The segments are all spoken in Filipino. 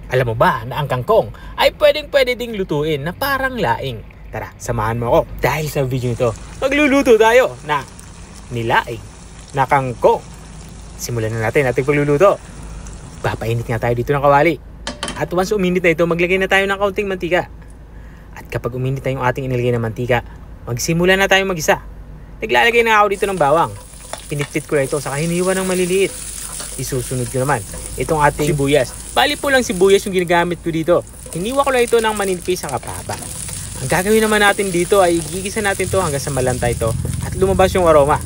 Alam mo ba na ang kangkong ay pwede ding lutuin na parang laing? Tara, samahan mo ako dahil sa video nito, magluluto tayo na nilaing na kangkong. Simulan na natin ating pagluluto. Papainit nga tayo dito ng kawali. At once uminit na ito, maglagay na tayo ng kaunting mantika. At kapag uminit na yung ating inilagay na mantika, magsimula na tayo mag-isa. Naglalagay na ako dito ng bawang. Pinitpit ko na ito sa hiniwa ng maliliit. Isusunod ko naman itong ating sibuyas. Bali po lang sibuyas yung ginagamit ko dito. Hiniwa ko lang ito ng maninipis sa kapaba. Ang gagawin naman natin dito ay gigisa natin to hanggang sa malantay ito at lumabas yung aroma.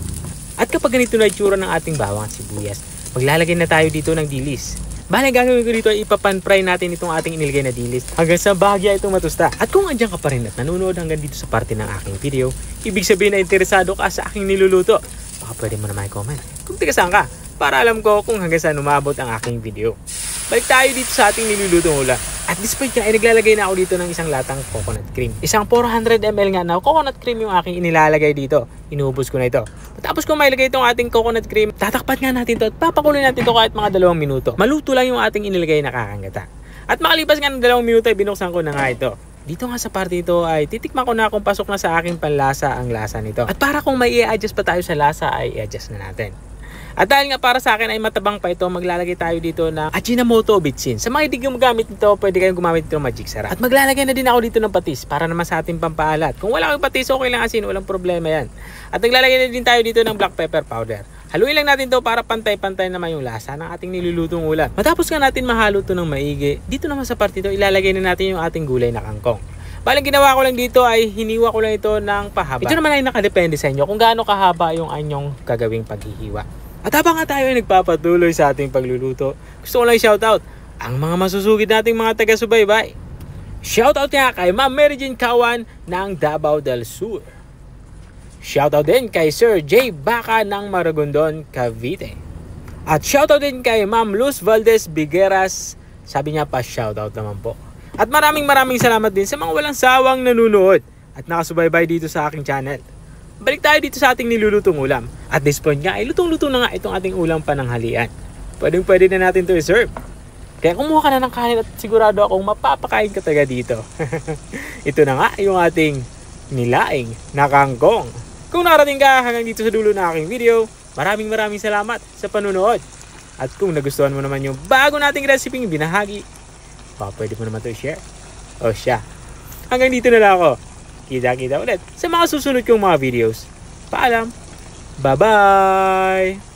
At kapag ganito na itsura ng ating bawang at sibuyas, maglalagay na tayo dito ng dilis. Bali, ang gagawin ko dito ay ipapan-fry natin itong ating inilagay na dilis hanggang sa bahagya itong matusta. At kung andyan ka pa rin at nanonood hanggang dito sa parte ng aking video, ibig sabihin na interesado ka sa aking niluluto. Baka pwede mo naman i-comment kung tiga saan ka, para alam ko kung hanggang saan umabot ang aking video. Balik tayo dito sa ating nilulutong ulam. At this point nga ay naglalagay na ako dito ng isang latang coconut cream. Isang 400 ml nga na coconut cream yung aking inilalagay dito. Inuubos ko na ito. Tapos kung mailagay itong ating coconut cream, tatakpan nga natin ito at papakuloy natin ito kahit mga 2 minuto. Maluto lang yung ating inilagay na kakangata. At makalipas nga ng 2 minuto ay binuksan ko na nga ito. Dito nga sa parte ito ay titikman ko na kung pasok na sa aking panlasa ang lasa nito. At para kung may i-adjust pa tayo sa lasa ay i-adjust na natin. At dahil nga para sa akin ay matabang pa ito, maglalagay tayo dito ng Ajinomoto Bitsin. Sa mga hindi gumagamit nito, pwede kayong gumamit ito ng Magic Sarap. At maglalagay na din ako dito ng patis para naman sa ating pampaalat. Kung wala kang patis, okay lang asin, walang problema yan. At naglalagay na din tayo dito ng black pepper powder. Haluin lang natin to para pantay-pantay naman yung lasa ng ating nilulutong ulam. Matapos nga natin mahalo to ng maigi, dito naman sa parte ito, ilalagay na natin yung ating gulay na kangkong. Balang ginawa ko lang dito ay hiniwa ko lang ito ng pahaba. Ito naman ay nakadepende sa inyo kung gaano kahaba yung anyong gagawing paghihiwa. At habang nga tayo ay nagpapatuloy sa ating pagluluto, gusto ko lang i-shoutout ang mga masusugid nating mga taga-subaybay. Shoutout nga kay Ma'am Mary Jane Kawan ng Davao del Sur. Shoutout din kay Sir J. Baca ng Maragondon, Cavite. At shoutout din kay Ma'am Luz Valdez Bigueras. Sabi niya pa shoutout naman po. At maraming salamat din sa mga walang sawang nanunood at nakasubaybay dito sa aking channel. Balik tayo dito sa ating nilulutong ulam. At this point nga ay lutong-luto na nga itong ating ulam pananghalian. Pwede na natin to i-serve. Kaya kumuha ka na ng kanin at sigurado akong mapapakain ka taga dito. Ito na nga yung ating nilaing na kangkong. Kung narating ka hanggang dito sa dulo ng aking video, maraming salamat sa panunood. At kung nagustuhan mo naman yung bago nating recipe binahagi, pwede mo naman to i-share. O siya. Hanggang dito na lang ako. Kita ulit sa mga susunod kong mga videos. Paalam. Bye-bye!